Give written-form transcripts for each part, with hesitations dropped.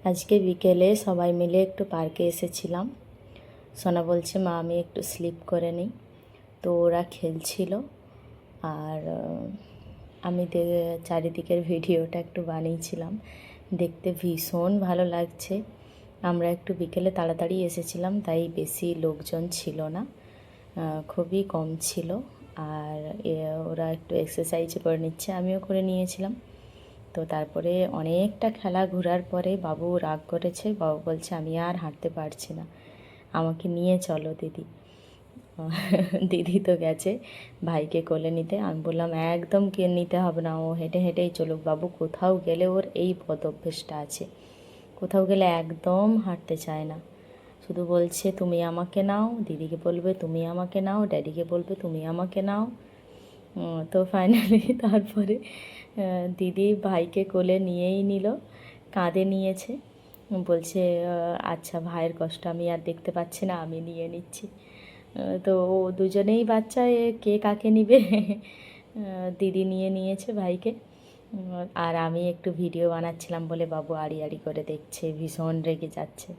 আজকে বিকেলে সবাই মিলে একটু পার্কে এসেছিলাম। সোনা বলছে মা আমি একটু স্লিপ করে নিই, তো ওরা খেলছিল আর আমি চারিদিকের ভিডিওটা একটু বানিয়েছিলাম। দেখতে ভীষণ ভালো লাগছে। আমরা একটু বিকেলে তাড়াতাড়ি এসেছিলাম, তাই বেশি লোকজন ছিল না, খুবই কম ছিল। আর ওরা একটু এক্সারসাইজ করে নিচ্ছে, আমিও করে নিয়েছিলাম। তো তারপরে অনেকটা খেলা ঘোরার পরে বাবু রাগ করেছে। বাবু বলছে আমি আর হাঁটতে পারছি না, আমাকে নিয়ে চলো দিদি। দিদি তো গেছে ভাইকে কোলে নিতে। আমি বললাম একদম কে নিতে হবে না, ও হেঁটে হেঁটেই চলুক। বাবু কোথাও গেলে ওর এই বদ অভ্যেসটা আছে, কোথাও গেলে একদম হাঁটতে চায় না, শুধু বলছে তুমি আমাকে নাও, দিদিকে বলবে তুমি আমাকে নাও, ড্যাডিকে বলবে তুমি আমাকে নাও। তো ফাইনালি তারপরে দিদি ভাইকে কোলে নিয়েই নিল, কাঁধে নিয়েছে, বলছে আচ্ছা ভাইয়ের কষ্ট আমি আর দেখতে পাচ্ছি না, আমি নিয়ে নিচ্ছি। তো ও দুজনেই বাচ্চা, কে কাকে নিবে। দিদি নিয়ে নিয়েছে ভাইকে। আর আমি একটু ভিডিও বানাচ্ছিলাম বলে বাবু আড়ি আড়ি করে দেখছে, ভীষণ রেগে যাচ্ছে।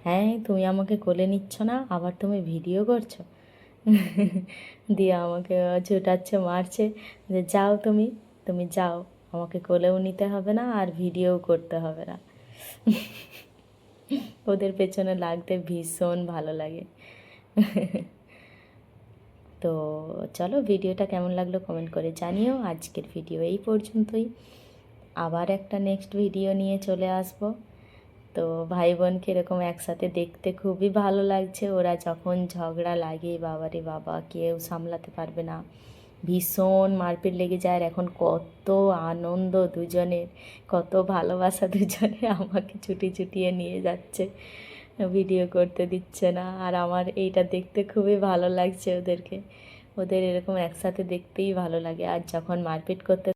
হ্যাঁ তুমি আমাকে কোলে নিচ্ছ না, আবার তুমি ভিডিও করছো। দিয়ে আমাকে ছোটাচ্ছে, মারছে যে যাও তুমি, তুমি যাও, আমাকে কোলেও নিতে হবে না আর ভিডিও করতে হবে না। ওদের পেছনে লাগতে ভীষণ ভালো লাগে। তো চলো, ভিডিওটা কেমন লাগলো কমেন্ট করে জানিও। আজকের ভিডিও এই পর্যন্তই, আবার একটা নেক্সট ভিডিও নিয়ে চলে আসব। তো ভাই বোনকে এরকম একসাথে দেখতে খুবই ভালো লাগছে। ওরা যখন ঝগড়া লাগে বাবারে বাবা, কেউ সামলাতে পারবে না, ভীষণ মারপিট লেগে যায়। আর এখন কত আনন্দ দুজনের, কত ভালোবাসা দুজনে, আমাকে ছুটিয়ে নিয়ে যাচ্ছে, ভিডিও করতে দিচ্ছে না। আর আমার এইটা দেখতে খুবই ভালো লাগছে ওদেরকে, ওদের এরকম একসাথে দেখতেই ভালো লাগে। আর যখন মারপিট করতে